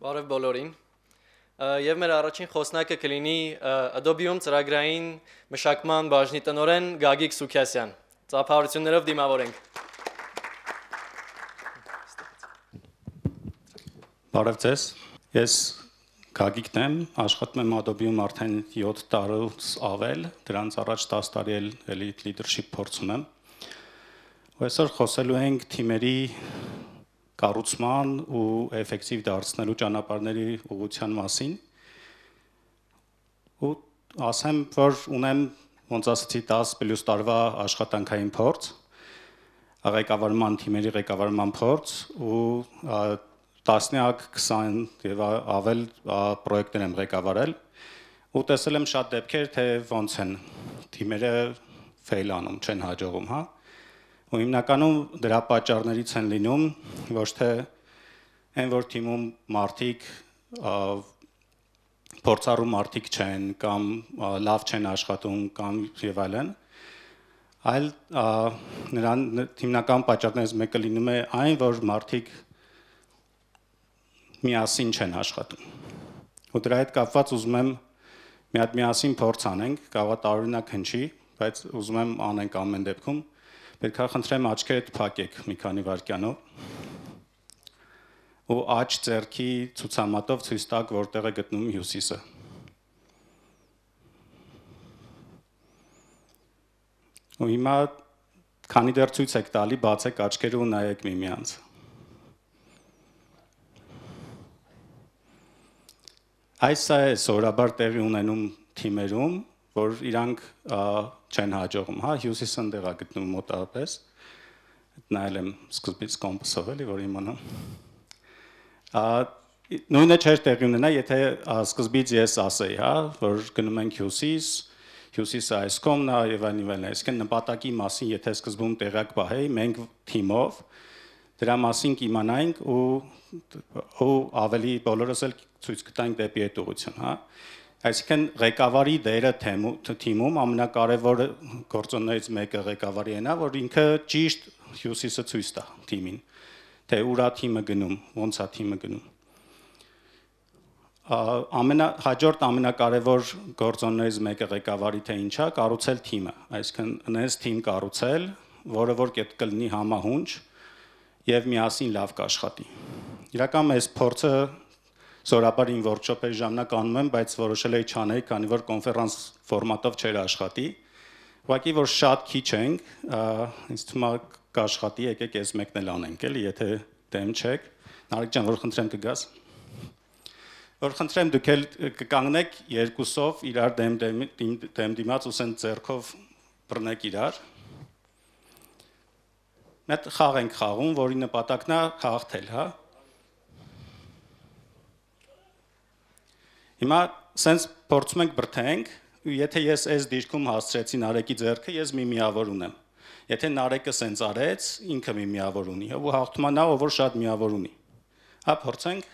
Բարև բոլորին։ Եվ մեր առաջին խոսնակը կլինի Adobe-ում ծրագրային մշակման բաժնի տնօրեն Գագիկ Սուքյասյան։ Ծափահարություններով դիմավորենք։ Բարև ձեզ։ Ես Գագիկն եմ, աշխատում եմ Adobe-ում արդեն 7 տարուց ավել, դրանց առաջ 10 տարի էլի leadership փորձ ունեմ։ Ու այսօր խոսելու ենք թիմերի կառուցման ու էֆեկտիվ դարձնելու ճանապարհների ուղղության մասին։ Ու ասեմ, որ ունեմ ոնց ասացի 10+ տարվա աշխատանքային փորձ, ղեկավարման թիմերի ղեկավարման փորձ ու տասնյակ 20 եւ ավել պրոյեկտներ եմ ղեկավարել ու տեսել եմ շատ դեպքեր, թե ոնց են թիմերը fail անում, չեն հաջողում, հա։ Ու հիմնականում դրա պատճառներից են լինում ոչ թե այն որ թիմում մարդիկ փորձառու մարդիկ չեն կամ լավ չեն աշխատում կամ եւ այլն, այլ նրան հիմնական պատճառներից մեկը լինում է այն, որ մարդիկ միասին չեն աշխատում։ Ու դրա հետ կապված ուզում եմ մի հատ միասին փորձ անենք, կարող է տարօրինակ հնչի, բայց ուզում եմ անենք ամեն դեպքում։ Պետք է խնդրեմ աչքերդ փակեք մի քանի վայրկյանով ու աջ ձեռքի ցուցամատով ցույց տաք, որտեղ է գտնվում հյուսիսը։ Ու հիմա քանի դեռ ցույց եք տալի, բացեք աչքերը ու նայեք միմյանց։ Այս է սովորաբար տեղի ունենում թիմերում, որ իրանք չեն հաջողում, հա, հյուսիսը ընդեղ է գտնվում մոտավորապես։ Նայել եմ սկզբից կոմպասով էլի, որ իմանամ։ Նույնը չէր տեղի ունենա, եթե սկզբից ես ասեի, հա, որ գնում ենք հյուսիս, հյուսիսը այս կողմն է եւ այլն, այսինքն նպատակի մասին, եթե սկզբում տեղյակ պահեի, մենք թիմով դրա մասին կիմանայինք ու ավելի բոլորս էլ ցույց կտանք դեպի այդ ուղղություն, հա։ Այսինքն ղեկավարի դերը թիմում ամենակարևոր գործոններից մեկը ղեկավարի է նա, որ ինքը ճիշտ հյուսիսը ցույց տա թիմին, թե ուր է թիմը գնում, ոնց է թիմը գնում։ Հաջորդ ամենակարևոր գործոններից մեկը ղեկավարի թե ինչա, կառուցել թիմը, այսինքն այնպես թիմ կառուցել, որը որ պետք կլինի համահունչ եւ միասին լավ կաշխատի։ Իրականում այս փորձը սովորաբար իմ workshop-երի ժամանակ անում եմ, բայց որոշել էի չանել, քանի որ կոնֆերանս ֆորմատով չէր աշխատի։ Ուղղակի որ շատ քիչ ենք, ինձ թվում է կաշխատի, եկեք այս մեկն էլ անենք, էլի, եթե դեմ չեք։ Նարեկ ջան, որ խնդրեմ կգաս։ Որ խնդրեմ դուք էլ կկանգնեք երկուսով իրար դեմ դիմաց ու սեն ձեռքով բռնեք իրար։ Մենք խաղ ենք խաղում, որի նպատակն է հաղթել, հա։ Հիմա սենց փորձում ենք բրթենք, ու եթե ես այս դիրքում հասցրեցի Նարեկի ձեռքը, ես մի միավոր ունեմ։ Եթե Նարեկը սենց արեց, ինքը մի միավոր ունի, ու հաղթում է նա, ով որ շատ միավոր ունի։ Հա, փորձենք։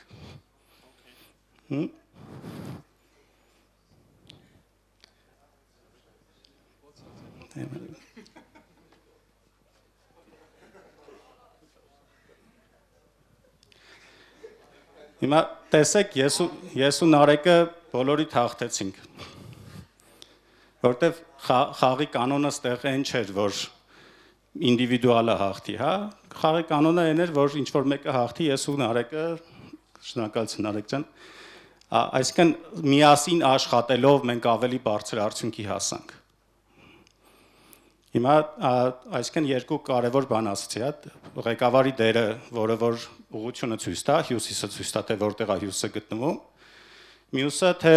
Հիմա տեսեք, ես ու Նարեկը բոլորիդ հաղթեցինք։ Որտեվ խաղի կանոնը ստեղ այն չէր, որ ինդիվիդուալը հաղթի, հա։ Խաղի կանոնը այն էր, որ ինչ որ մեկը հաղթի, ես ու Նարեկը, շնորհակալություն Նարեկ ջան, այսինքն միասին աշխատելով մենք ավելի բարձր արդյունքի հասանք։ Հիմա այսինքն երկու կարևոր բան ասացի, հա, ղեկավարի դերը, որը որ ուղղությունը ցույց տա, հյուսիսը ցույց տա, թե որտեղ է հյուսիսը գտնվում, մյուսը թե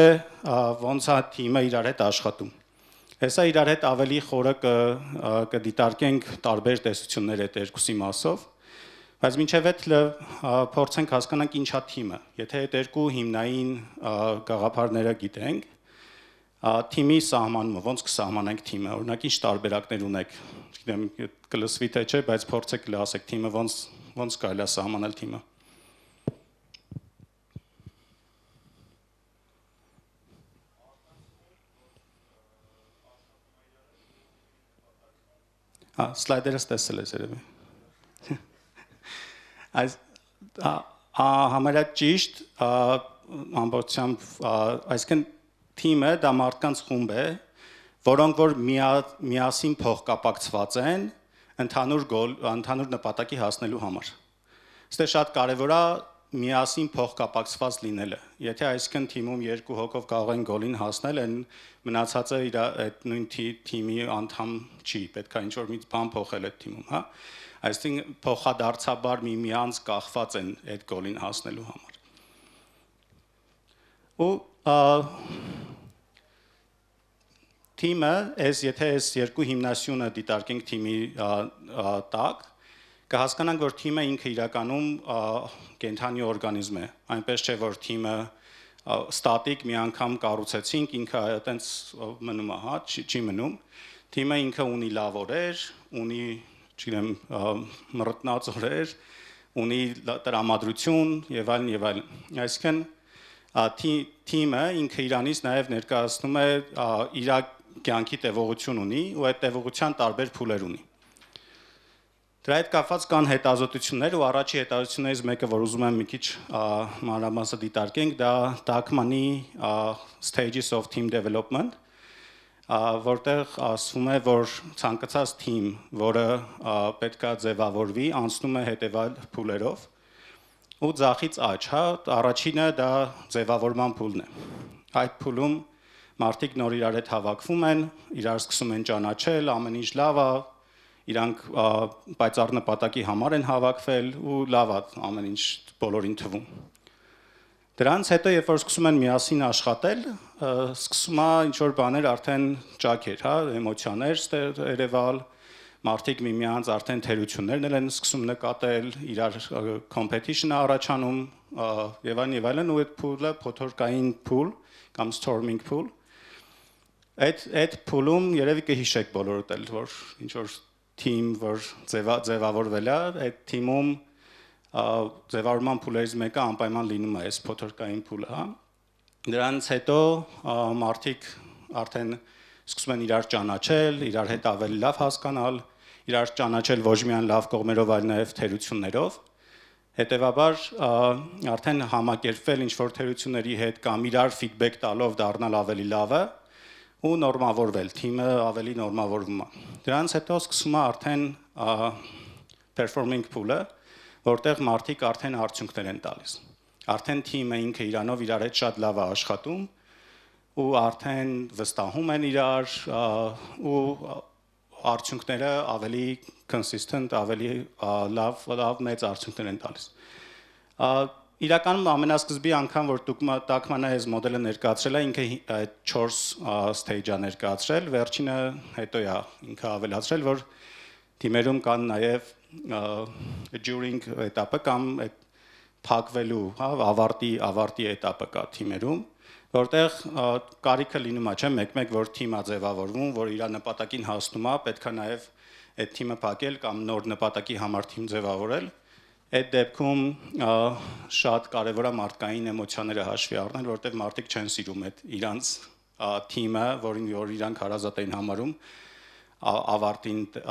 ոնց է թիմը իրար հետ աշխատում։ Հեսա իրար հետ ավելի խորը կդիտարկենք տարբեր տեսություններ այդ երկուսի մասով, բայց մինչև այդ փորձենք հասկանանք ինչ է թիմը։ Եթե այդ երկու հիմնային գաղափարները գիտենք, թիմի սահմանումը, ոնց կսահմանենք թիմը, օրինակ ինչ տարբերակներ ունեք, չգիտեմ, կլսվի թե չէ, բայց փորձեք լսեք թիմը ոնց կարելի է սահմանել թիմը։ Սլայդերս տեսել ես երևի։ Այս Համարյա ճիշտ, ամբողջությամբ, այսինքն թիմը դա մարդկանց խումբ է, որոնք որ միասին փոխկապակցված են ընդհանուր նպատակի հասնելու համար։ Ստե շատ կարևոր է միասին փոխկապակցված լինելը։ Եթե այսինքն թիմում 2 հոգով կարող են գոլին հասնել, այն մնացածը իր այդ նույն թիմի անդամ չի, պետք է ինչ-որ մի բան փոխել այդ թիմում, հա։ Այսինքն փոխադարձաբար միմյանց կախված են այդ գոլին հասնելու համար։ Ու թիմը, եթե այս երկու հիմնասյունը դիտարկենք թիմի տակ, կհասկանանք, որ թիմը ինքը իրականում կենդանի օրգանիզմ է, այնպես չէ, որ թիմը ստատիկ մի անգամ կառուցեցինք, ինքը այդպես մնում է, հա, չի մնում։ Թիմը ինքը ունի լավ օրեր, ունի, չգիտեմ, մռտնած օրեր, ունի տրամադրություն եւ այլն եւ այլն։ Այսինքն թիմը ինքը իրանից նաեւ ներկայացնում է իր կյանքի տևողություն ունի ու այդ տևողության տարբեր փուլեր ունի։ Դրա հետ կապված կան հետազոտություններ ու առաջի հետազոտություններից մեկը, որ ուզում եմ մի քիչ մանրամասը դիտարկենք, դա Tuckman-ի Stages of Team Development, որտեղ ասվում է, որ ցանկացած թիմ, որը պետք է ձևավորվի, անցնում է հետևյալ փուլերով ու ձախից աջ, հա, առաջինը դա ձևավորման փուլն է։ Այդ փուլում մարդիկ նոր իրար հետ հավաքվում են, իրար սկսում են ճանաչել, ամեն ինչ լավ է, իրանք պայծառ նպատակի համար են հավաքվել ու լավ է ամեն ինչ բոլորին թվում։ Դրանց հետո երբ որ սկսում են միասին աշխատել, սկսում է ինչ-որ բաներ արդեն ճաքեր, հա, էմոցիաներ երևալ, մարդիկ միմյանց արդեն թերություններն են սկսում նկատել, իրար competition-ը առաջանում եւ այլն ու այդ փուլը փոթորկային փուլ կամ storming pool։ Այդ փուլում երևի կհիշեք բոլորդ էլ, որ ինչ որ թիմ, որ ձևավորվել է, այդ թիմում ձևավորման փուլերից մեկը անպայման լինում է այս փոթորկային փուլը, հա։ Դրանից հետո մարդիկ արդեն սկսում են իրար ճանաչել, իրար հետ ավելի լավ հասկանալ, իրար ճանաչել ոչ միայն լավ կողմերով, այլ նաև թերություններով։ Հետևաբար արդեն համակերպվել ինչ-որ թերությունների հետ կամ իրար ֆիդբեք տալով դառնալ ավելի լավը ու նորմավորվել, թիմը ավելի նորմավորվում է։ Դրանից հետո սկսում է արդեն performing pool-ը, որտեղ մարդիկ արդեն արդյունքներ են տալիս։ Արդեն թիմը ինքը իրանով իրար հետ շատ լավ է աշխատում ու արդեն վստահում են իրար ու արդյունքները ավելի consistent, ավելի լավ մեծ արդյունքներ են տալիս։ Իրականում ամենասկզբի անգամ որ Tuckman-ը այս մոդելը ներկայացրել է, ինքը այդ 4 stage-ը ներկայացրել, վերջինը հետո է ինքը ավելացրել, որ թիմերում կան նաև during этаպը կամ այդ փակվելու, հա, ավարտի этаպը կա թիմերում, որտեղ կարիքը լինում է, չէ՞, մեկ-մեկ որ թիմը ձևավորվում, որ իր նպատակին հասնում է, պետքա նաև այդ թիմը փակել կամ նոր նպատակի համար թիմ ձևավորել։ Այդ դեպքում շատ կարևոր է մարդկային էմոցիաները հաշվի առնել, որտեղ մարդիկ չեն սիրում այդ իրանց թիմը, որին իրանք հարազատ են համարում,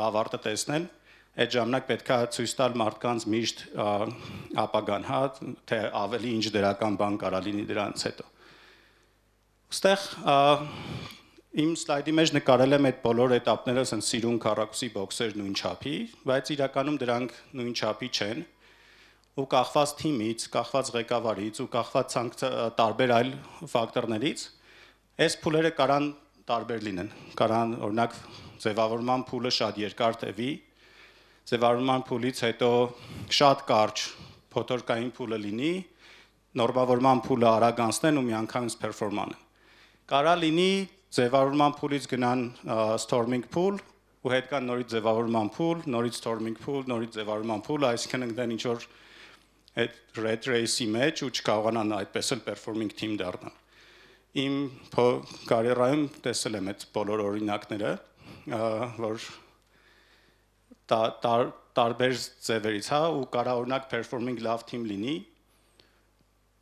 ավարտը տեսնել։ Այդ ժամանակ պետքա ցույց տալ մարդկանց միշտ ապագան, հա, թե ավելի ինչ դրական բան կարա լինի դրանից հետո։ Ոստեղ իմ սլայդի մեջ նկարել եմ այդ բոլոր этаպները, ասեն սիրուն քառակուսի բոքսեր նույն չափի, բայց իրականում դրանք նույն չափի չեն։ Ու կախված թիմից, կախված ղեկավարից ու կախված տարբեր այլ ֆակտորներից, այս փուլերը կարան տարբեր լինեն։ Կարան օրինակ ձևավորման փուլը շատ երկար տևի, ձևավորման փուլից հետո շատ կարճ փոթորկային փուլը լինի, նորմավորման փուլը արագ անցնեն ու միանգամից perform-ան։ Կարա լինի ձևավորման փուլից գնան storming pool ու հետ կան նորից ձևավորման փուլ, նորից storming pool, նորից ձևավորման փուլ, այսինքն ընկնեն ինչ որ այդ red race-ի մեջ ու չկարողանան այդպես էլ performing team դառնալ։ Իմ կարիերայում տեսել եմ այդ բոլոր օրինակները, որ տարբեր ձևերից, հա, ու կարա օրինակ performing լավ team լինի,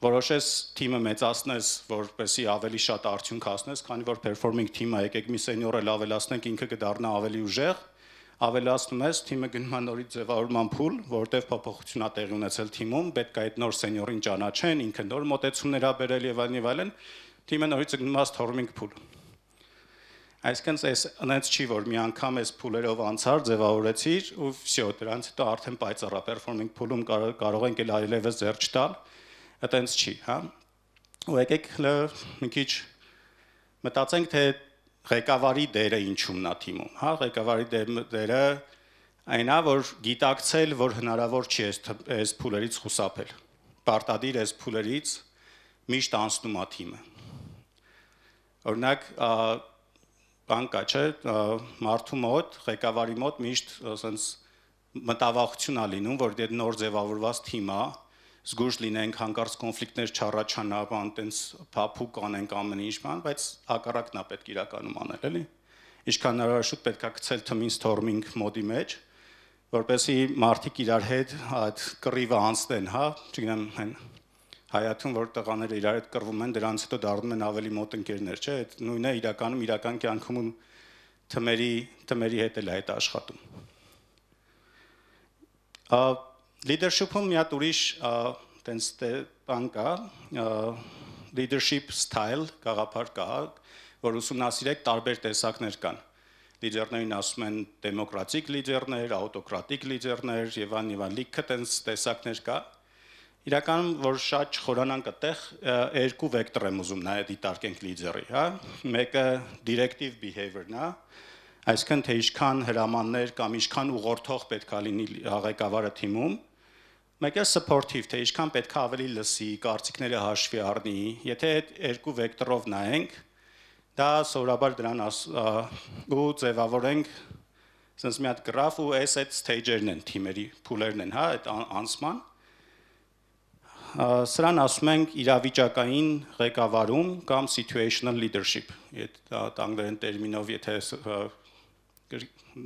որոշես թիմը մեծացնես, որպեսզի ավելի շատ արդյունք հասնես, քանի որ performing team-ը եկեք մի senior-ը ավելացնենք, ինքը կդառնա ավելի ուժեղ, ավելացնում ես, թիմը գնում է նորից ձևավորման փուլ, որտեղ փոփոխություն է տեղի ունեցել թիմում, պետք է այդ նոր սենյորին ճանաչեն, ինքը նոր մոտեցումներ ա բերել եւ այլն, թիմը նորից գնում է storming pool։ Այսինքն այս այնց չի, որ մի անգամ այս փուլերով անցար, ձևավորեցիր ու վсё, դրանից հետո արդեն պայծառա performing pool-ում կարող ենք էլ այլևս ձեռ չտալ, այտենց չի, հա։ Ու եկեք մի քիչ մտածենք, թե ղեկավարի դերը ինչումն է թիմում, հա, ղեկավարի դերը այնա, որ գիտակցել, որ հնարավոր չի այս փուլերից խուսափել։ Պարտադիր այս փուլերից միշտ անցնում է թիմը։ Օրինակ, բան կա, չէ, մարդու մոտ, ղեկավարի մոտ միշտ ասենց մտավախություն է լինում, որ դե նոր ձևավորված թիմ է, զգույշ լինենք, հանկարծ կոնֆլիկտներ չառաջանա, բան տենց փափուկ անենք ամեն ինչ բան, բայց հակառակն է պետք իրականում անել, էլի։ Ինչքան հնարավոր շուտ պետք է գցել թմին storming մոդի մեջ, որպեսզի մարդիկ իրար հետ այդ կռիվը անցնեն, հա, չգիտեմ, այն հայաթուն, որ տղաները իրար հետ կռվում են, դրանից հետո դառնում են ավելի մոտ ընկերներ, չէ՞, այդ նույնը իրական կյանքում թմերի հետ էլ է այդ աշխատում։ Leadership-ում մի հատ ուրիշ տենց բան կա, leadership style գաղափար կա, որ ուսումնասիրեք տարբեր տեսակներ կան։ Լիդերներին ասում են դեմոկրատիկ լիդերներ, աուտոկրատիկ լիդերներ եւ այլն, լիքը տենց տեսակներ կա։ Իրականում, որ շատ չխորանանք այդտեղ, երկու վեկտոր եմ ուզում նայել դիտարկենք լիդերի, հա։ Մեկը directive behavior-ն է, այսինքն թե ինչքան հրամաններ կամ ինչքան ուղղորդող պետք է լինի ղեկավարը թիմում, մեկը supportive, թե ինչքան պետք է ավելի լսի, կարծիքները հաշվի առնի, եթե այդ երկու վեկտորով նայենք, դա սովորաբար դրան ու ձևավորենք sense մի հատ գրաֆ ու այս այդ stage-երն են թիմերի, փուլերն են, հա, այդ անցման։ Սրան ասում ենք իրավիճակային ղեկավարում կամ situational leadership, այդ անգլերեն տերմինով, եթե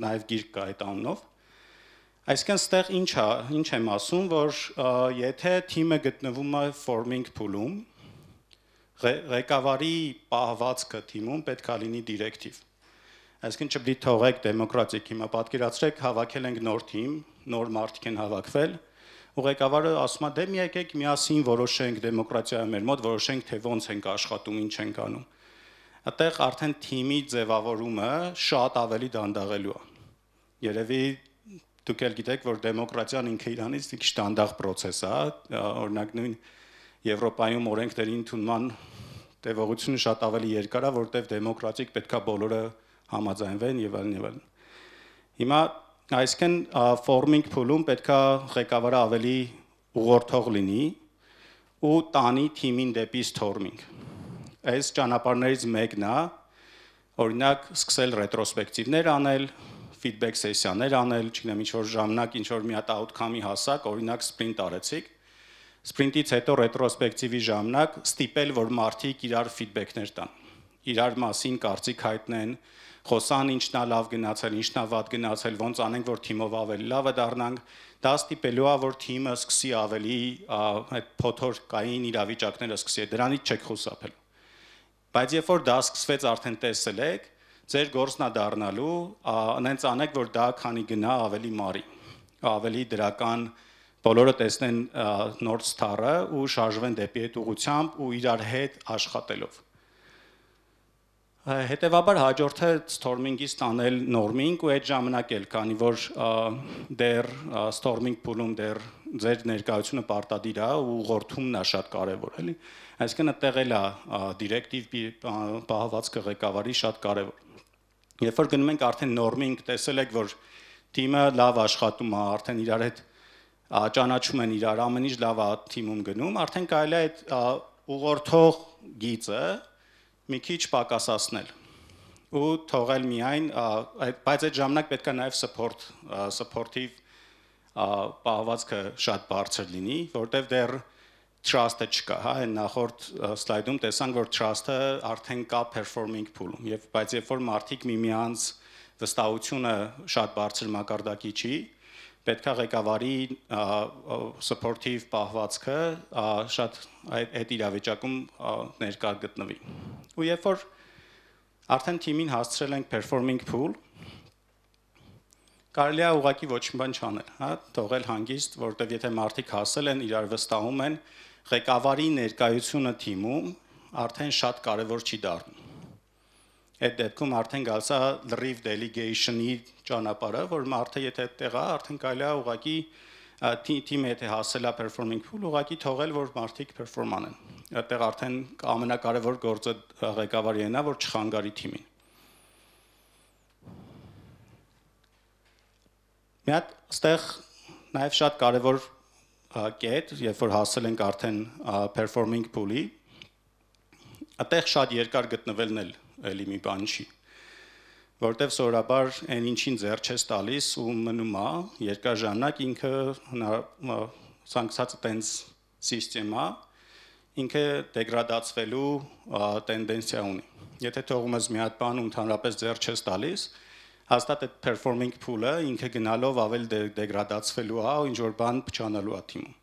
նաև գիրք կա այդ անունով։ Այսինքն ստեղ ինչ եմ ասում, որ եթե թիմը գտնվում է forming pool-ում, ղեկավարի պահվածքը թիմում պետք է լինի directive։ Այսինքն չպետք է թողեք դեմոկրատիկ, հիմա պատկերացրեք, հավաքել ենք նոր թիմ, նոր մարդիկ են հավաքվել, ու ղեկավարը ասում է, դե մի եկեք միասին որոշենք դեմոկրատիայի մեր մոտ, որոշենք թե ոնց ենք աշխատում, ինչ ենք անում։ Այդտեղ արդեն թիմի ձևավորումը շատ ավելի դանդաղելու է։ Երևի դուք էլ գիտեք, որ դեմոկրատիան ինքը իրանից մի քիչ դանդաղ process է, օրինակ նույն Եվրոպայում օրենքների ընդունման տևողությունը շատ ավելի երկար է, որտեղ դեմոկրատիկ պետքա բոլորը համաձայնվեն եւ այլն։ Հիմա այսինքն forming pool-ում պետքա ղեկավարը ավելի ուղղորդող լինի ու տանի թիմին դեպի storming։ Այս ճանապարհներից մեկն է, օրինակ, սկսել ռետրոսպեկտիվներ անել, feedback սեսիաներ անել, չգիտեմ, ինչ-որ ժամանակ, ինչ-որ մի հատ outcome-ի հասակ, օրինակ sprint արեցիք, sprint-ից հետո ռետրոսպեկտիվի ժամանակ ստիպել, որ մարդիկ իրար feedback-ներ տան, իրար մասին կարծիք հայտնեն, խոսան ինչն է լավ գնացել, ինչն է վատ գնացել, ոնց անենք, որ թիմով ավելի լավը դառնանք, դա ստիպելու է, որ թիմը սկսի ավելի այդ փոթորկային իրավիճակները սկսի, դրանից չեք խուսափել։ Բայց երբ որ դա սկսվեց արդեն տեսել եք, ձեր գործն է դառնալու, այնց անեք, որ դա քանի գնա ավելի մարի, ավելի դրական, բոլորը տեսնեն նոր սթարը ու շարժվեն դեպի այդ ուղղությամբ ու իրար հետ աշխատելով։ Հետևաբար հաջորդը storming-ից տանել norming ու այդ ժամանակ էլ, քանի որ դեռ storming pool-ում դեռ ձեր ներկայությունը պարտադիր է ու ուղղորդումն է շատ կարևոր, էլի։ Այսինքն այդտեղ էլ է directive պահվածքը ղեկավարի շատ կարևոր։ Երբ որ գնում ենք արդեն norming, տեսել եք, որ թիմը լավ աշխատում է, արդեն իրար հետ ճանաչում են իրար, ամեն ինչ լավ է թիմում գնում, արդեն կարելի է այդ ուղղորդող գիծը մի քիչ պակասացնել ու թողել միայն, բայց այդ ժամանակ պետք է նաև supportive պահվածքը շատ բարձր լինի, որտեղ դեռ trust-ը չկա, հա, այն նախորդ սլայդում տեսանք, որ trust-ը արդեն կա performing pool-ում, բայց երբ որ մարդիկ միմյանց վստահությունը շատ բարձր մակարդակի չի, պետք է ղեկավարի supportive պահվածքը շատ այդ իրավիճակում ներկա գտնվի։ Ու երբ որ արդեն թիմին հասցրել ենք performing pool, Կարելի է ուղղակի ոչ մի բան չանել, հա, թողել հանգիստ, որտեվ եթե մարդիկ հասել են, իրար վստահում են, ղեկավարի ներկայությունը թիմում արդեն շատ կարևոր չի դառնում։ Այդ դեպքում արդեն գալիս է լրիվ delegation-ի ճանապարհը, որ մարդը եթե այդտեղ է, արդեն կարելի է ուղղակի թիմը եթե հասել է performing pool, ուղղակի թողել, որ մարդիկ perform անեն։ Այդտեղ արդեն ամենակարևոր գործը ղեկավարին է, որ չխանգարի թիմին։ Մի հատ այստեղ նաև շատ կարևոր կետ, երբ որ հասել ենք արդեն performing pool-ի, այդտեղ շատ երկար գտնվելն էլի մի բան չի, որտեվ սովորաբար այն ինչին ձեռ չես տալիս ու մնում է երկար ժամանակ ինքը ցանկացած տենց սիստեմա ինքը դեգրադացվելու տենդենսիա ունի։ Եթե թողում ես մի հատ բան ու ընդհանրապես ձեռ չես տալիս, հաստատ այդ performing pool-ը ինքը գնալով ավելի դեգրադացվելու է ու ինչ որ բան փչանալու է թիմում։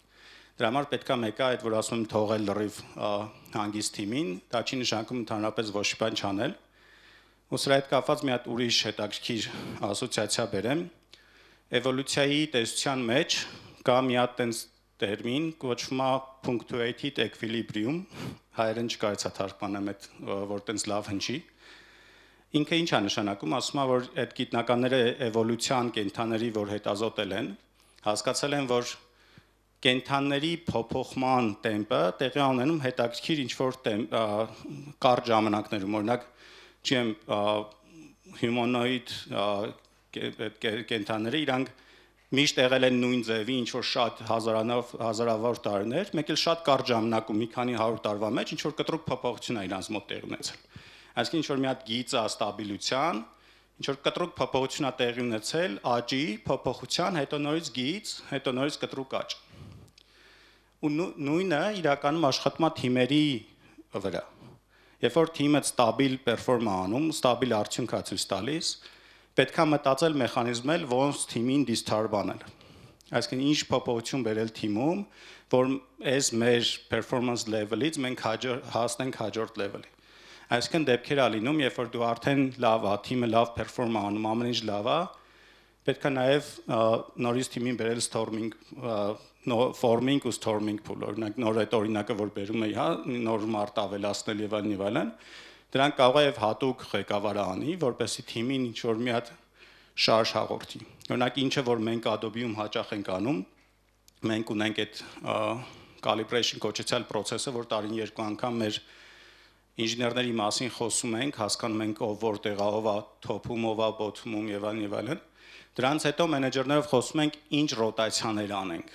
Դրա համար պետք է մեկը այդ որ ասում եմ թողել լրիվ հանգիստ թիմին, դա չի նշանակում ընդհանրապես ոչ մի բան չանել։ Ու սրա հետ կապված մի հատ ուրիշ հետաքրքիր ասոցիացիա բերեմ։ Էվոլյուցիայի տեսության մեջ կա մի հատ տենց տերմին, կոչվում է punctuated equilibrium, հայերեն չկարծա թարգմանեմ այդ որ տենց լավ հնչի։ Ինքը ինչ է նշանակում, ասում է, որ այդ գիտնականները էվոլյուցիան կենդանների, որ հետազոտել են, հասկացել են, որ կենդանների փոփոխման տեմպը տեղի ունենում հետաքրքիր ինչ-որ կարճ ժամանակներում, օրինակ, չեմ հյումանոիդ կենդանները իրանք միշտ եղել են նույն ձևի, ինչ-որ շատ հազարավոր տարիներ, մեկ էլ շատ կարճ ժամանակում, մի քանի 100 տարվա մեջ, ինչ-որ կտրուկ փոփոխություն է իրանց մոտ տեղի ունեցել։ Այսինքն ինչ-որ մի հատ գիծ է ստաբիլության, ինչ-որ կտրուկ փոփոխություն է տեղի ունեցել աճի, փոփոխության, հետո նորից գիծ, հետո նորից կտրուկ աճ։ Ու նույնը իրականում աշխատում է թիմերի վրա։ Երբ որ թիմը ստաբիլ perform է անում, ստաբիլ արդյունք է ցույց տալիս, պետք է մտածել մեխանիզմել ոնց թիմին disturb անել։ Այսինքն ինչ փոփոխություն բերել թիմում, որ այս մեր performance level-ից մենք հասնենք հաջորդ level-ի։ Այսինքն դեպքեր է լինում, երբ որ դու արդեն լավ է, թիմը լավ perform է անում, ամեն ինչ լավ է, պետք է նաև նորից թիմին բերել forming ու storming pool, օրինակ նոր այդ օրինակը որ բերում էի, հա, նոր մարդ ավելացնել եւ այլն, դրանք կարող է եւ հատուկ ղեկավարը անի, որպեսզի թիմին ինչ որ մի հատ շարժ հաղորդի։ Օրինակ ինչը որ մենք Adobe-ում հաճախ ենք անում, մենք ունենք այդ calibration կոչեցյալ process-ը, որ տարին 2 անգամ մեր ինժեներների մասին խոսում ենք, հասկանում ենք ով որտեղ է, ով է top-ում, ով է bottom-ում եւ այլն։ Դրանից հետո մենեջերներով խոսում ենք ինչ ռոտացիաներ անենք,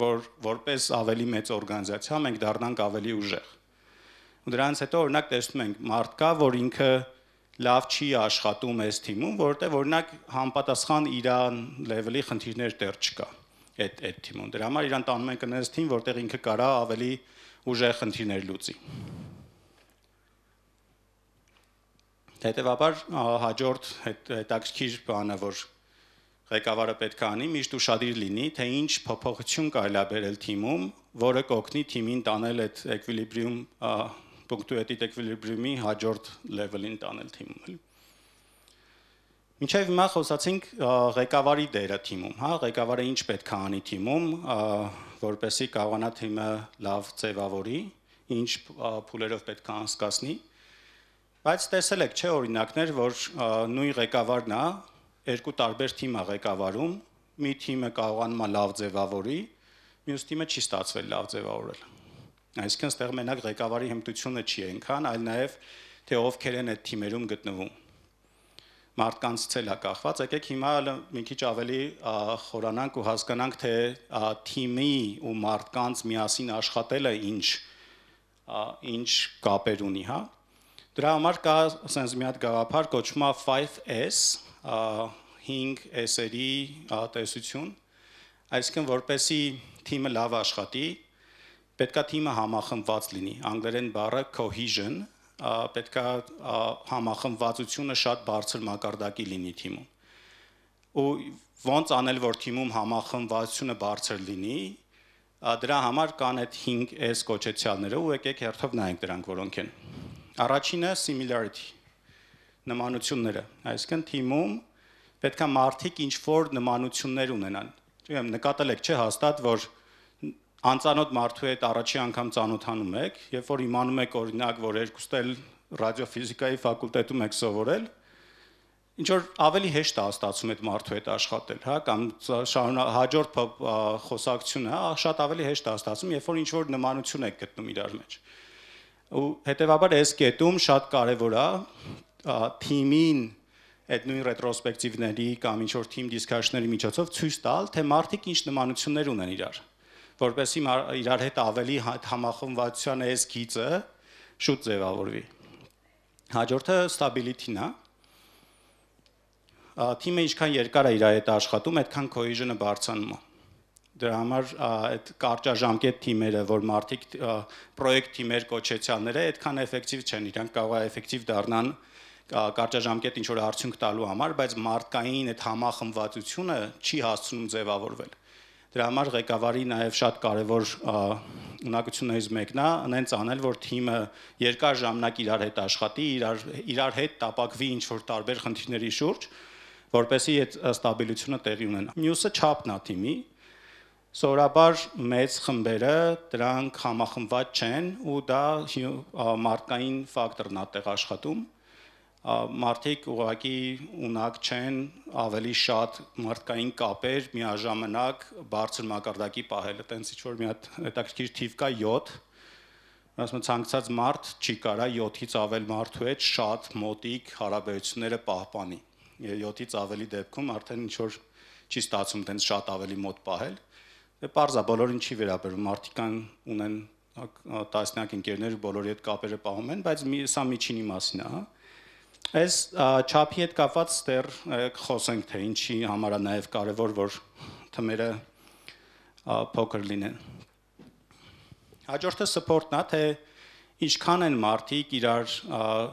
որ որպես ավելի մեծ օրգանիզացիա մենք դառնանք ավելի ուժեղ։ Ու դրանից հետո օրինակ տեսնում ենք մարդ կա, որ ինքը լավ չի աշխատում այս թիմում, որովհետեւ օրինակ համապատասխան իր level-ի խնդիրներ դեռ չկա այդ թիմում։ Դրա համար իրան տանում ենք այնպես թիմ, որտեղ ինքը կարա ավելի ուժեղ խնդիրներ լուծի։ Հետևաբար հաջորդ հետաքրքիր բանը, որ ղեկավարը պետք է անի, միշտ ուշադիր լինի, թե ինչ փոփոխություն կարելի է բերել թիմում, որը կօգնի թիմին տանել այդ equilibrium, punctuated equilibrium-ի հաջորդ level-ին տանել թիմում։ Մինչև հիմա խոսացինք ղեկավարի դերը թիմում, հա, ղեկավարը ինչ պետք է անի թիմում, որպեսզի կարողանա թիմը լավ ձևավորի, ինչ փուլերով պետք է անցկացնի, բայց տեսել եք, չէ, օրինակներ, որ նույն ղեկավարն է երկու տարբեր թիմ է ղեկավարում, մի թիմը կարողանում է լավ ձևավորի, մյուս թիմը չի ստացվել լավ ձևավորել։ Այսինքն այստեղ մենակ ղեկավարի հմտությունը չի այնքան, այլ նաև թե ովքեր են այդ թիմերում գտնվում։ Մարդկանցից էլ է կախված, եկեք հիմա մի քիչ ավելի խորանանք ու հասկանանք, թե թիմի ու մարդկանց միասին աշխատելը ինչ կապեր ունի, հա։ Դրա համար կա ասենց մի հատ գաղափար կոչվում է 5S, 5 S-երի տեսություն, այսինքն որպեսի թիմը լավ աշխատի, պետքա թիմը համախմբված լինի, անգլերեն բառը cohesion, պետքա համախմբվածությունը շատ բարձր մակարդակի լինի թիմում։ Ու ոնց անել, որ թիմում համախմբվածությունը բարձր լինի, դրա համար կան այդ 5S կոչեցյալները ու եկեք հերթով նայենք դրանք որոնք են։ Առաջինը similarity, նմանությունները, այսինքն թիմում պետք է մարդիկ ինչ որ նմանություններ ունենան։ Չգիտեմ, նկատել եք չէ հաստատ, որ անծանոթ մարդու հետ առաջի անգամ ծանոթանում եք, երբ որ իմանում եք օրինակ, որ երկուստ էլ ռադիոֆիզիկայի ֆակուլտետում եք սովորել, ինչ որ ավելի հեշտ է ստացվում այդ մարդու հետ աշխատել, հա, կամ հաջորդ խոսակցությունը, հա, շատ ավելի հեշտ է ստացվում, երբ որ ինչ որ նմանություն եք գտնում իրար մեջ։ Ու հետեւաբար այս կետում շատ կարևոր է թիմին այդ նույն ռետրոսպեկտիվների կամ ինչ որ թիմ դիսկաշների միջոցով ցույց տալ, թե մարդիկ ինչ նմանություններ ունեն իրար, որպեսզի իրար հետ ավելի համախմբվածության այս գիծը շուտ ձևավորվի։ Հաջորդը stability-ն է։ Թիմը ինչքան երկար է իր հետ աշխատում, այդքան cohesion-ը բարձրանում է։ Դրա համար այդ կարճաժամկետ թիմերը, որ մարդիկ պրոյեկտ թիմեր կոչեցյանները, այդքան էֆեկտիվ չեն, իրանք կարող է էֆեկտիվ դառնան կարճաժամկետ ինչ որ արդյունք տալու համար, բայց մարդկային այդ համախմբվածությունը չի հասցնում ձևավորվել։ Դրա համար ղեկավարի նաև շատ կարևոր ունակություններից մեկն է այնց անել, որ թիմը երկար ժամանակ իրար հետ աշխատի, իրար հետ տապակվի ինչ որ տարբեր խնդիրների շուրջ, որպեսզի այդ ստաբիլությունը տեղի ունենա։ Մյուսը չափն է թիմի։ Սովորաբար մեծ խմբերը դրանք համախմբված չեն ու դա մարդկային ֆակտորն է տեղ աշխատում։ Մարդիկ ուղղակի ունակ չեն ավելի շատ մարդկային կապեր միաժամանակ բարձր մակարդակի պահել։ Այտենց ինչ որ մի հատ հետաքրքիր թիվ կա 7, ասում ցանկացած մարդ չի կարա 7-ից ավել մարդու հետ շատ մոտիկ հարաբերությունները պահպանի։ 7-ից ավելի դեպքում արդեն ինչ որ չի ստացվում այտենց շատ ավելի մոտ պահել։ Դե պարզ է, բոլորին չի վերաբերում, մարդիկ ունեն տասնյակ ընկերներ, բոլորի հետ կապերը պահում են, բայց սա միջինի մասին է, հա։ Այս չափի հետ կապված դեռ խոսենք, թե ինչի համար է նաև կարևոր, որ թմերը փոքր լինեն։ Հաջորդը support-ն է, թե ինչքան են մարդիկ իրար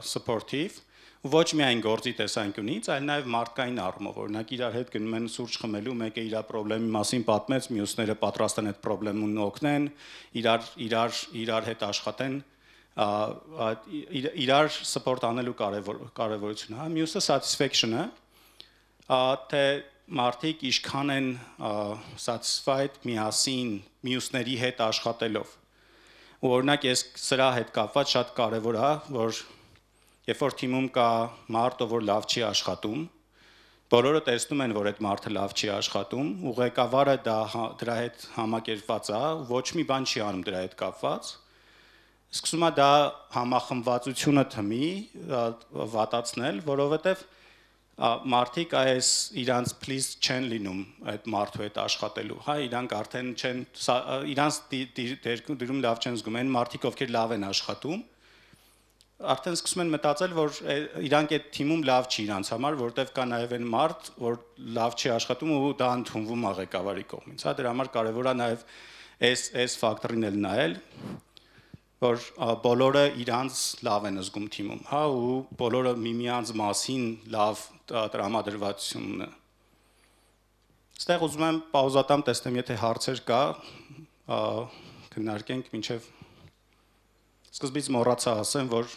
supportive, ոչ միայն գործի տեսանկյունից, այլ նաև մարդկային առումով, օրինակ իրար հետ գնում են սուրճ խմելու, մեկը իր խնդրի մասին պատմեց, մյուսները պատրաստ են այդ խնդրին օգնեն, իրար հետ աշխատեն, իրար support անելու կարևորությունը, հա, մյուսը satisfaction-ը, թե մարդիկ ինչքան են satisfied միասին մյուսների հետ աշխատելով։ Ու օրինակ ես սրա հետ կապված շատ կարևոր է, որ երբ որ թիմում կա մարդ, որ լավ չի աշխատում, բոլորը տեսնում են, որ այդ մարդը լավ չի աշխատում, ու ղեկավարը դրա հետ համակերպված է, ոչ մի բան չի անում դրա հետ կապված, սկսում է դա համախմբվածությունը թմի վատացնել, որովհետև մարդիկ այս իրանց please չեն լինում այդ մարդու հետ աշխատելու, հա, իրանք արդեն չեն, իրանց դերում լավ չեն զգում, այն մարդիկ, ովքեր լավ են աշխատում, արդեն սկսում են մտածել, որ իրանք այդ թիմում լավ չի իրանց համար, որտեվ կա նաև այն մարդ, որ լավ չի աշխատում ու դա ընդունվում է ղեկավարի կողմից, հա, դրա համար կարևոր է նաև այս ֆակտորին էլ նայել, որ բոլորը իրանց լավ են զգում թիմում, հա, ու բոլորը միմյանց մասին լավ տրամադրվածություն ունեն։ Ստեղ ուզում եմ պաուզատամ տեսնեմ, եթե հարցեր կա, քննարկենք, մինչև սկզբից մոռացա ասեմ, որ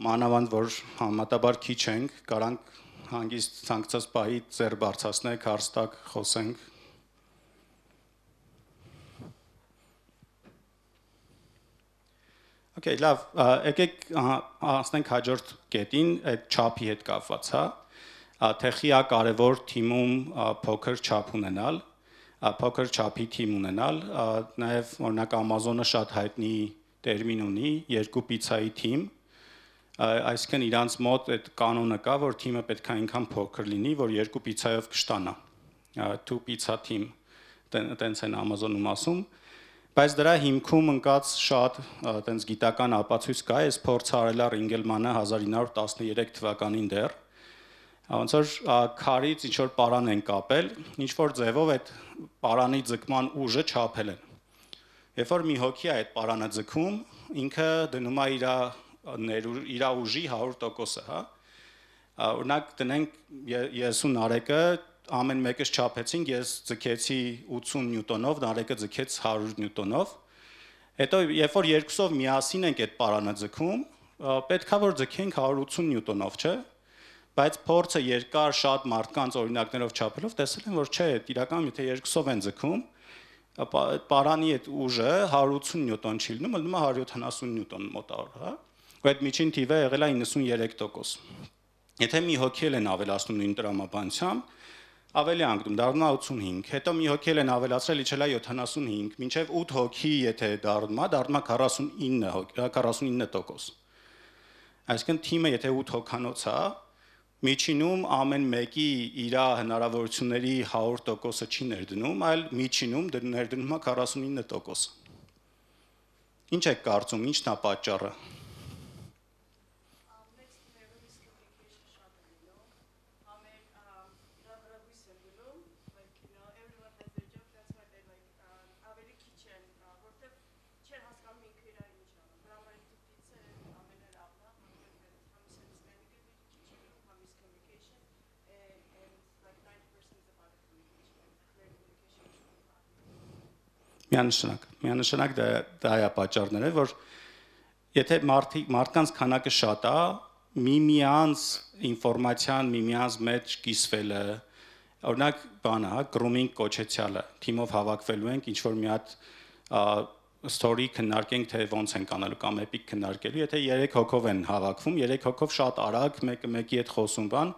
մանավանդ որ համատաբար քիչ ենք, կարանք հանգիստ ցանկացած պահի ձեռ բարձրացնենք, հարց տակ, խոսենք։ Okay, լավ, եկեք անցնենք հաջորդ կետին, այդ չափի հետ կապված, հա, թեխի է կարևոր թիմում փոքր չափ ունենալ, փոքր չափի թիմ ունենալ, նաև օրինակ Amazon-ը շատ հայտնի տերմին ունի, 2 պիցայի թիմ, այսինքն իրանց մոտ այդ կանոնը կա, որ թիմը պետք է այնքան փոքր լինի, որ 2 պիցայով կշտանա, 2 pizza team, տենց են Amazon-ում ասում, բայց դրա հիմքում ընկած շատ տենց գիտական ապացույց կա, այս փորձը արել է Ռինգելմանը 1913 թվականին դեռ, ոնց որ քարից ինչ որ պարան են կապել, ինչ որ ձևով այդ պարանի ձգման ուժը չափել են։ Երբ որ մի հոգի է այդ պարանը ձգում, ինքը դնում է իր ուժի 100%-ը, հա։ Օրինակ տնենք ես ու Նարեկը ամեն մեկս չափեցինք, ես ձգեցի 80 նյուտոնով, Նարեկը ձգեց 100 նյուտոնով։ Հետո երբ որ երկուսով միասին ենք այդ պարանը ձգում, պետքա որ ձգենք 180 նյուտոնով, չէ՞։ բայց փորձը երկար շատ մարդկանց օրինակներով չափելով տեսել են, որ չէ, իրականում եթե երկուսով են ձգում, ապա այդ պարանի այդ ուժը 180 նյուտոն չի լինում, ելնում է 170 նյուտոն մոտավոր, հա։ Ու այդ միջին թիվը եղել է 93%։ Եթե մի հոգի են ավելացնում նույն տրամաբանությամբ, ավելի անգամ դառնում է 85, հետո մի հոգի են ավելացրել իջել է 75, մինչև 8 հոգի եթե դառնում է 49%։ Այսինքն թիմը եթե 8 հոգանոց է, միջինում ամեն մեկի իր հնարավորությունների 100%-ը չի ներդնում, այլ միջինում ներդնում է 49%։ Ինչ եք կարծում, ինչն է պատճառը։ Միանշանակ դա է պատճառները, որ եթե մարդկանց քանակը շատ է, միմյանց ինֆորմացիան միմյանց մեջ կիսվելը, օրինակ բանը, հա, grooming կոչեցյալը, թիմով հավաքվելու ենք, ինչ որ մի հատ story քննարկենք, թե ոնց ենք անելու կամ epic քննարկելու, եթե 3 հոգով են հավաքվում, 3 հոգով շատ արագ մեկը մեկի հետ խոսում բան,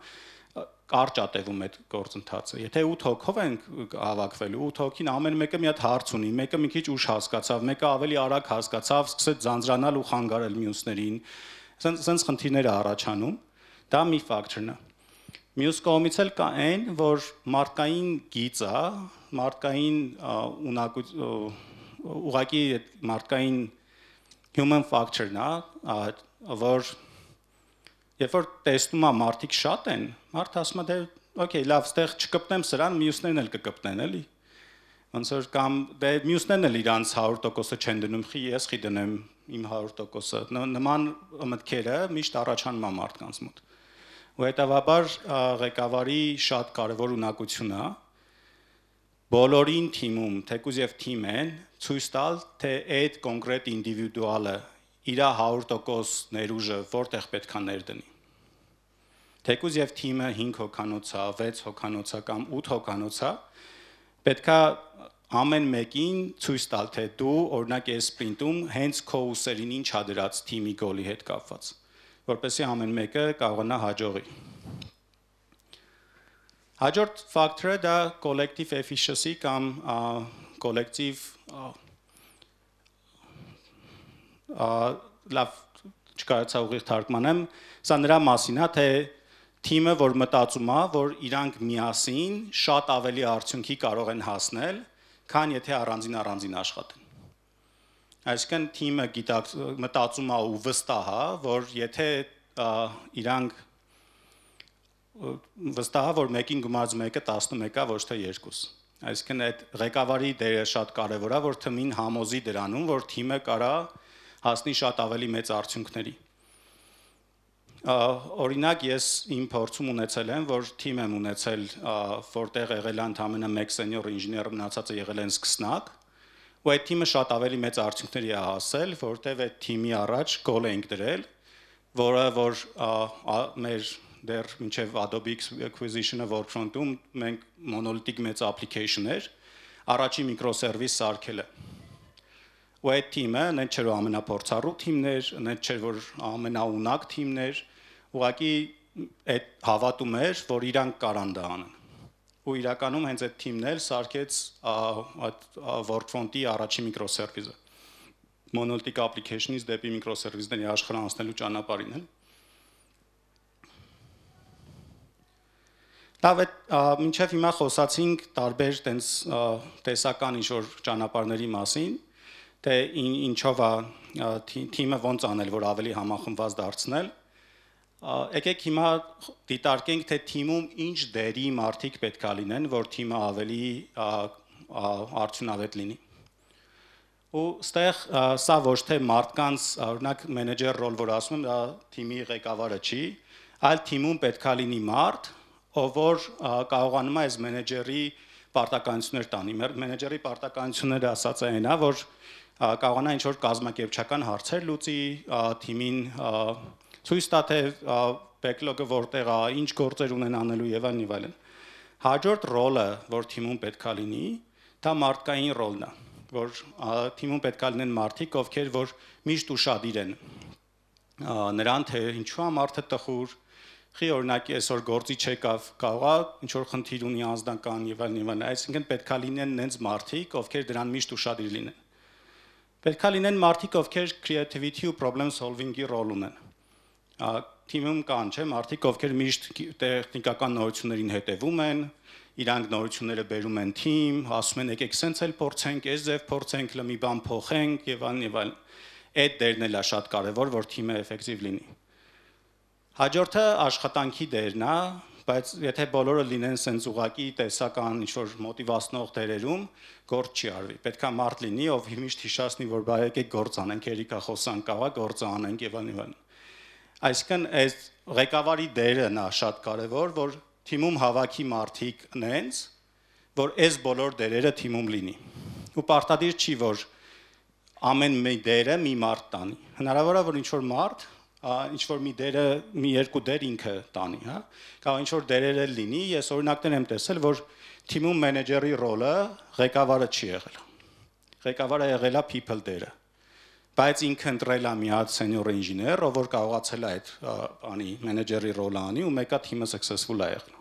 կարճ է տևում այդ գործընթացը։ Եթե 8 հոգով ենք հավաքվելու, 8 հոգին ամեն մեկը մի հատ հարց ունի, մեկը մի քիչ ուշ հասկացավ, մեկը ավելի արագ հասկացավ, սկսեց ձանձրանալ ու խանգարել մյուսներին։ Սենց խնդիրներ է առաջանում։ Դա մի ֆակտորն է։ Մյուս կողմից էլ կա այն, որ մարդկային գիծը, մարդկային ուղղակի մարդկային human factor-ն է, որ երբ որ տեսնում եմ մարդիկ շատ են, մարդ ասում է դե օքեյ, լավ, ստեղ չկպնեմ սրան, մյուսներն էլ կկպնեն, էլի։ Ոնց որ կամ դե մյուսներն էլ իրանց 100%-ը չեն դնում, ես խի դնեմ իմ 100%-ը։ Նման մտքերը միշտ առաջանում են մարդկանց մոտ։ Ու հետևաբար ղեկավարի շատ կարևոր ունակությունն է բոլորին թիմում, թեկուզ եւ թիմ են, ցույց տալ, թե այդ կոնկրետ ինդիվիդուալը իր 100% ներուժը որտեղ պետք է ներդնի։ Թեկուզ եւ թիմը 5 հոգանոց է, 6 հոգանոց է կամ 8 հոգանոց է, պետք է ամեն մեկին ցույց տալ, թե դու օրինակ այս սպրինտում հենց քո ուսերին ինչ ա դրած թիմի գոլի հետ կապված, որպեսզի ամեն մեկը կարողանա հաջողի։ Հաջորդ ֆակտորը դա collective efficiency կամ collective լավ չկարողացա ուղիղ թարգմանեմ, սա նրա մասին է, թե թիմը, որ մտածում է, որ իրանք միասին շատ ավելի արդյունքի կարող են հասնել, քան եթե առանձին աշխատեն։ Այսինքն թիմը մտածում է ու վստահ է, որ եթե իրանք վստահ է, որ մեկին գումարած մեկը 11 է, ոչ թե 2։ Այսինքն այդ ղեկավարի դերը շատ կարևոր է, որ թիմին համոզի դրանում, որ թիմը կարա հասնի շատ ավելի մեծ արդյունքների։ Օրինակ ես իմ փորձում ունեցել եմ, որ թիմ եմ ունեցել, որտեղ եղել է ընդամենը 1 սենյոր ինժեներ, մնացածը եղել են սկսնակ, ու այդ թիմը շատ ավելի մեծ արդյունքների է հասել, որտեղ այդ թիմի առաջ գոլ էինք դրել, որը որ մեր դեռ մինչև Adobe Acquisition-ը Workfront-ում մենք monolithic մեծ application էր, առաջի միկրոսերվիս սարքելը։ Ու այդ թիմը նենց չէր ամենափորձառու թիմներ, նենց չէր որ ամենաունակ թիմներ, ուղղակի այդ հավատում էր, որ իրանք կարան դա անեն։ Ու իրականում հենց այդ թիմն էլ սարքեց Workfront-ի առաջի միկրոսերվիսը։ Monolithic application-ից դեպի միկրոսերվիսների աշխարհ անցնելու ճանապարհին էլ։ Լավ, մինչև հիմա խոսացինք տարբեր տենց տեսական ինչ-որ ճանապարհների մասին, թե ինչով է թիմը ոնց անել, որ ավելի համախմբված դարձնել։ Եկեք հիմա դիտարկենք, թե թիմում ինչ դերի մարդիկ պետք է լինեն, որ թիմը ավելի արդյունավետ լինի։ Ու ստեղ սա ոչ թե մարդկանց, օրինակ մենեջեր ռոլ, որ ասում եմ, դա թիմի ղեկավարը չի, այլ թիմում պետք է լինի մարդ, ով որ կարողանում է այս մենեջերի պարտականություններ տանի։ Մենեջերի պարտականությունները ասած այն է, որ կարողանա ինչ-որ կազմակերպչական հարցեր լուծի, թիմին ցույց տա, թե backlog-ը որտեղ է, ինչ գործեր ունեն անելու եւ այլն։ Հաջորդ ռոլը, որ թիմում պետքա լինի, դա մարդկային ռոլն է, որ թիմում պետքա լինեն մարդիկ, ովքեր որ միշտ ուշադիր են նրան թե ինչու է մարդը տխուր, խի օրինակի այսօր գործի չեկավ, կարողա ինչ որ խնդիր ունի անձնական եւ այլն, այսինքն պետքա լինեն նենց մարդիկ, ովքեր դրան միշտ ուշադիր լինեն։ Պետքա լինեն մարդիկ, ովքեր creativity ու problem solving-ի ռոլ ունեն։ Թիմում կան, չէ՞, մարդիկ, ովքեր միշտ տեխնիկական նորություններին հետևում են, իրանք նորությունները բերում են թիմ, ասում են եկեք սենց էլ փորձենք, այս ձև փորձենք, մի բան փոխենք եւ այլն։ Այդ դերն էլ է շատ կարեւոր, որ թիմը էֆեկտիվ լինի։ Հաջորդը աշխատանքի դերն է, բայց եթե բոլորը լինեն սենց ուղակի տեսական ինչ-որ մոտիվացնող դերերում, գործ չի արվի։ Պետքա մարդ լինի, ով միշտ հիշացնի, որ բայ եկեք գործ անենք, երիկա խոսանք, կաղա գործ անենք եւ այլն։ Այսինքն այս ղեկավարի դերն է շատ կարեւոր, որ թիմում հավաքի մարդիկ նենց, որ այս բոլոր դերերը թիմում լինի։ Ու պարտադիր չի, որ ամեն մի դերը մի մարդ տանի։ Հնարավոր է, որ ինչ-որ մարդ ինչ-որ մի դերը, մի երկու դեր ինքը տանի, հա։ Կարող ինչ-որ դերեր լինի, ես օրինակներ եմ տեսել, որ թիմում մենեջերի ռոլը ղեկավարը չի եղել։ Ղեկավարը եղել է people դերը։ Բայց ինքը ընտրել է մի հատ senior engineer, ով որ կարողացել է այդ անի մենեջերի ռոլը անի ու մեկը թիմը successful է եղել։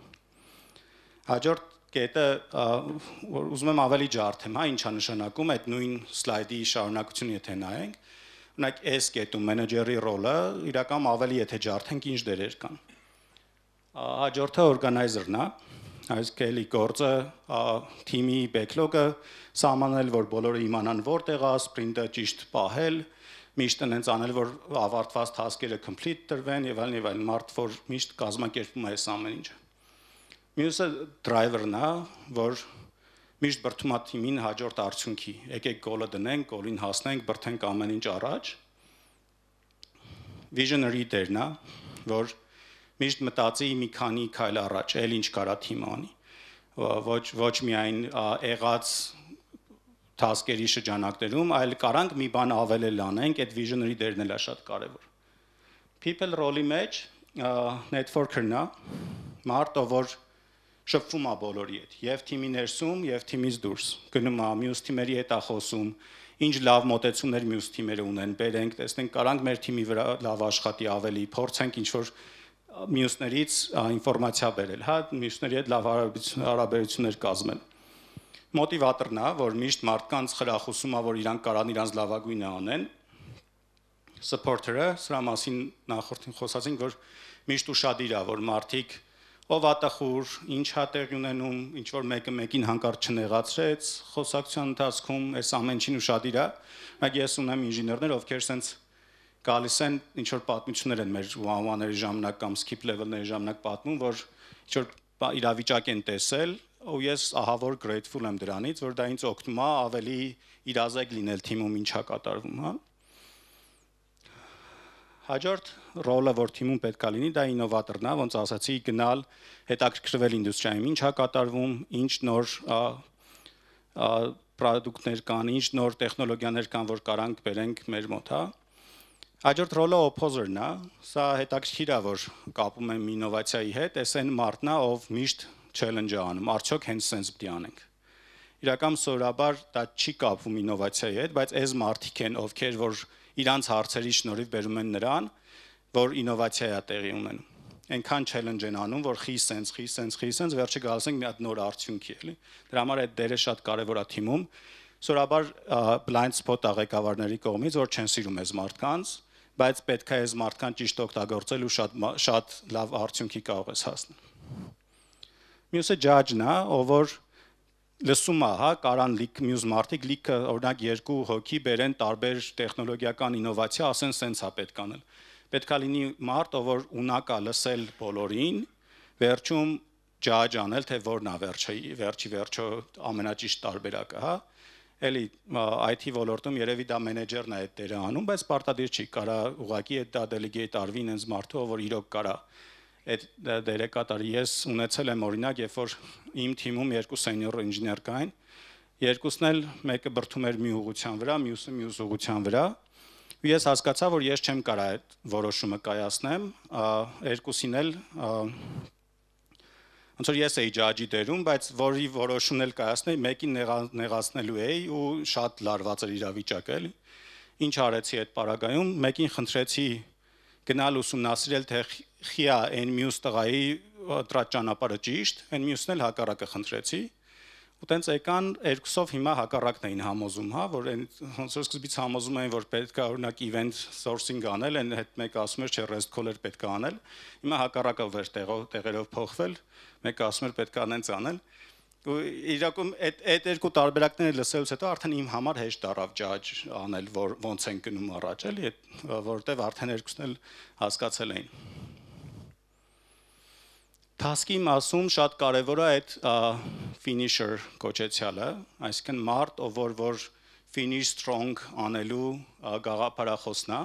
Հաջորդ կետը ուզում եմ ավելի ջարդեմ, հա, ինչա նշանակում այդ նույն սլայդի շարունակությունը եթե նայենք, օրինակ այս կետում մենեջերի ռոլը իրական ավելի եթե ջարդենք ինչ դերեր կան։ Հաջորդը օրգանայզերն է, այսինքն էլի գործը թիմի backlog-ը սահմանել, որ բոլորը իմանան որտեղ է, սպրինտը ճիշտ պահել, միշտ այնց անել, որ ավարտված task-երը complete տրվեն եւ այլն, մարդ որ միշտ կազմակերպում է այս ամեն ինչը։ Մյուսը driver-ն է, որ միշտ բրթում է թիմին հաջորդ արդյունքի։ Եկեք գոլը դնենք, գոլին հասնենք, բրթենք ամեն ինչ առաջ։ Visionary դերն է, որ միշտ մտածի մի քանի քայլ առաջ, էլ ինչ կարա թիմը անի։ Ոչ միայն եղած task-երի շրջանակներում, այլ կարանք մի բան ավելել անենք, այդ visionary դերն էլ է շատ կարևոր։ People role-ի մեջ networker-ն է, մարդ, որ շփվում է բոլորի հետ, եւ թիմի ներսում, եւ թիմից դուրս։ Գնում է մյուս թիմերի հետ է խոսում, ինչ լավ մոտեցումներ մյուս թիմերը ունեն, բերենք, տեսնենք, կարանք մեր թիմի վրա լավ աշխատի ավելի, փորձենք ինչ որ մյուսներից ինֆորմացիա բերել, հա, մյուսների հետ լավ հարաբերություններ կազմել։ Մոտիվատորն է, որ միշտ մարդկանց խրախուսում է, որ իրանք կարան իրանց լավագույնը անեն։ Supporter-ը, սրա մասին նախորդին խոսացինք, որ միշտ ուշադիր է, որ մարդիկ ով է տխուր, ինչ է տեղի ունենում, ինչ որ մեկը մեկին հանկարծ չնեղացրեց, խոսակցության ընթացքում այս ամեն ինչին ուշադիր է։ Բայց ես ունեմ ինժեներներ, ովքեր sense գալիս են ինչ որ պատմություններ են մեր one-on-one-ների ժամանակ կամ skip level-ների ժամանակ պատմում, որ ինչ որ իրավիճակ են տեսել, ու ես ահավոր grateful եմ դրանից, որ դա ինձ օգնում է ավելի իրազեկ լինել թիմում ինչա կատարվում, հա։ Հաջորդ ռոլը, որ թիմում պետք է լինի, դա ինովատորն է, ոնց ասացի, գնալ, հետաքրքրվել ինդուստրիայում, ինչ է կատարվում, ինչ նոր պրոդուկտներ կան, ինչ նոր տեխնոլոգիաներ կան, որ կարանք բերենք մեր մոտ, հա։ Հաջորդ ռոլը opposer-ն է, սա հետաքրքիր է, որ կապում եմ ինովացիայի հետ, այս այն մարդն է, ով միշտ challenge-ը անում, արդյոք հենց sense պիտի անենք։ Իրական սովորաբար դա չի կապվում ինովացիայի հետ, բայց այս մարդիկ են, ովքեր որ իրանց հարցերի շնորհիվ բերում են նրան, որ ինովացիա է տեղի ունենում։ Այնքան challenge են անում, որ խի sense, վերջը գալիս ենք մի հատ նոր արդյունքի, էլի։ Դրա համար այդ դերը շատ կարևոր է թիմում։ Սովորաբար blind spot աղեկավարների կողմից, որ չեն սիրում այս մարդկանց, բայց պետք է այս մարդկանց ճիշտ օգտագործել ու շատ լավ արդյունքի կարող ես հասնել։ Մյուսը judge-ն է, ով որ լսում է, հա, կարան մյուս մարդիկ լիքը օրինակ երկու հոգի բերեն տարբեր տեխնոլոգիական ինովացիա, ասեն սենց է պետք անել։ Պետք է լինի մարդ, ով որ ունակ է լսել բոլորին, վերջում judge անել, թե որն է վերջո ամենաճիշտ տարբերակը, հա։ Էլի IT ոլորտում երևի դա մենեջերն է այդ դերը անում, բայց պարտադիր չի, կարա ուղղակի այդ դա delegate արվի ինձ մարդու, ով որ իրոք կարա այդ դերը կատարի։ Ես ունեցել եմ օրինակ, երբ որ իմ թիմում երկու senior engineer կային, երկուսն էլ մեկը բրթում էր մի ուղղության վրա, մյուսը մյուս ուղղության վրա, ու ես հասկացա, որ ես չեմ կարող այդ որոշումը կայացնեմ, երկուսին էլ ոնց որ ես էի ջաջի դերում, բայց որի որոշումն էլ կայացնեի, մեկին նեղացնելու էի ու շատ լարված էր իրավիճակը, էլի։ Ինչ արեցի այդ պարագայում, մեկին խնդրեցի գնալ ուսումնասիրել, թե խիա այն մյուս տղայի դրած ճանապարհը ճիշտ, այն մյուսն էլ հակառակը խնդրեցի։ Ու տենց եկան երկուսով հիմա հակառակն էին համոզում, հա, որ այն ոնց որ սկզբից համոզում էին, որ պետք է օրինակ event sourcing անել, այն հետ մեկը ասում էր, չէ, rest caller պետք է անել։ Հիմա հակառակը վեր տեղերով փոխվել, մեկը ասում էր պետք է անենց անել։ Ու իրականում այդ երկու տարբերակները լսելուց հետո արդեն իմ համար հեշտ դարավ judge անել, որ ոնց են գնում առաջ, էլի, որովհետև արդեն երկուսն էլ հասկացել էին։ Task-ի մասում շատ կարևոր է այդ finisher կոչեցյալը, այսինքն մարդ, ով որ finish strong անելու գաղափարախոսն է,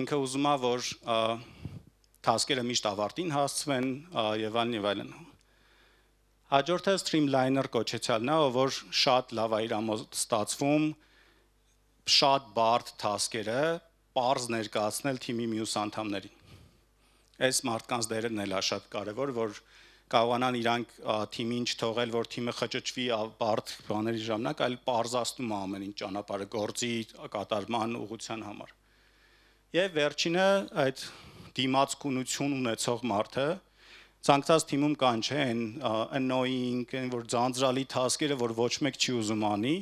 ինքը ուզում է, որ task-երը միշտ ավարտին հասցվեն եւ այլն։ Հաջորդը streamliner կոչեցյալն է, ով որ շատ լավ է իր ստացվում շատ բարդ task-երը պարզ ներկայացնել թիմի մյուս անդամներին։ Այս մարդկանց դերն էլ է շատ կարևոր, որ կարողանան իրանք թիմին չթողել, որ թիմը խճճվի բարդ բաների ժամանակ, այլ պարզացնում է ամեն ինչ ճանապարհը գործի կատարման ուղղության համար։ Եվ վերջինը այդ դիմացկունություն ունեցող մարդը, ցանկացած թիմում կան, չէ, այն annoying, այն որ ձանձրալի task-երը, որ ոչ մեկ չի ուզում անի,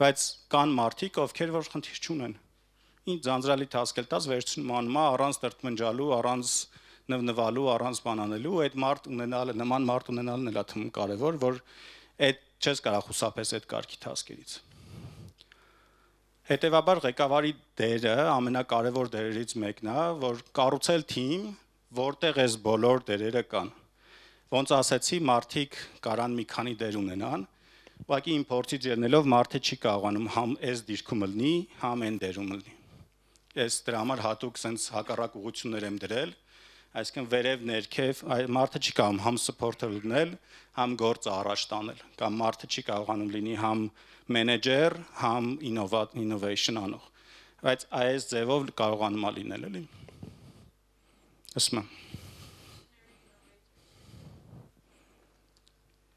բայց կան մարդիկ, ովքեր որ խնդիր չունեն։ Ինչ ձանձրալի task էլ տաս վերցնում անում առանց տրտմնջալու, առանց նվնվալու, առանց բանանելու, այդ մարդ ունենալը, նման մարդ ունենալն էլ է թվում կարևոր, որ այդ չես կարող խուսափես այդ կարգի task-երից։ Հետևաբար ղեկավարի դերը ամենակարևոր դերերից մեկն է, որ կառուցել թիմ, որտեղ այս բոլոր դերերը կան։ Ոնց ասացի, մարդիկ կարան մի քանի դեր ունենան, ուղղակի իմ փորձից ելնելով մարդը չի կարողանում համ այս դիրքում լինի, համ այն դերում լինի։ Ես դրա համար հատուկ sense հակառակ ուղղություններ եմ դրել, այսինքն վերև ներքև մարդը չի կարողանում համ support-ը լինել, համ գործը առաջ տանել, կամ մարդը չի կարողանում լինի համ մենեջեր, համ innovation անող։ Բայց այս ձևով կարողանում է լինել, էլի։ Ասում եմ։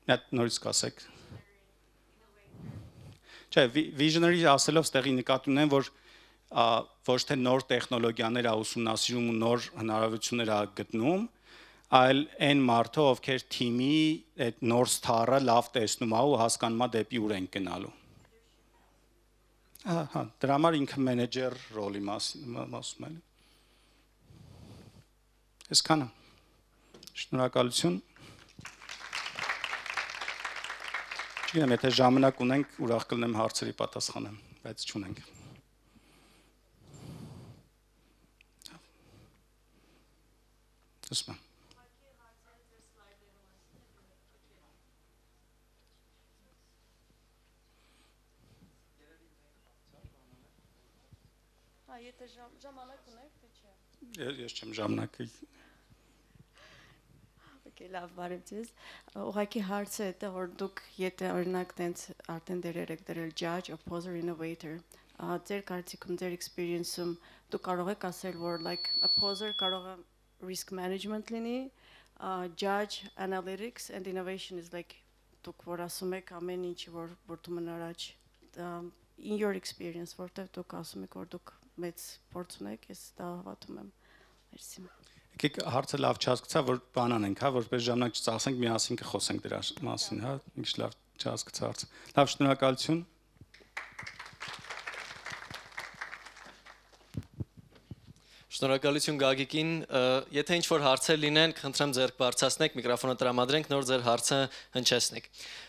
Այդ նորից կասեք։ Չէ, visionary ասելով ստեղի նկատի ունեմ, որ ոչ թե նոր տեխնոլոգիաներ է ուսումնասիրում ու նոր հնարավորություններ է գտնում, այլ այն մարդը, ովքեր թիմի այդ նոր սթարը լավ տեսնում է ու հասկանում է դեպի ուր են գնալու։ Ահա, դրա համար ինքը մենեջեր ռոլի մասում է։ Այսքանը։ Շնորհակալություն։ Չգիտեմ, եթե ժամանակ ունենք, ուրախ կլինեմ հարցերի պատասխանեմ, բայց չունենք։ Ասում եմ։ Եթե ժամանակ ունեք, թե չէ։ Ես չեմ ժամանակը։ Լավ, բարև ձեզ։ Ուղղակի հարցը է, որ դուք եթե օրինակ տենց արդեն դերեր եք դրել judge, opposer, innovator, ձեր կարծիքում, ձեր experience-ում դուք կարող եք ասել, որ like opposer կարող է risk management լինի, judge, analytics and innovation is like դուք որ ասում եք ամեն ինչ որ որտում են առաջ in your experience, որտեղ դուք ասում եք, որ դուք մեծ փորձ ունեք, ես դա հավատում եմ։ Մերսի։ Եկեք հարցը լավ չհասկացա, որ բան անենք, հա, որպես ժամանակ չծախսենք, միասին կխոսենք դրա մասին, հա, ինչ լավ չհասկացա հարցը։ Լավ, շնորհակալություն։ Շնորհակալություն Գագիկին, եթե ինչ-որ հարցեր լինեն, խնդրեմ ձեռք բարձրացնեք, միկրոֆոնը տրամադրենք, նոր ձեր հարցը հնչեցնեք։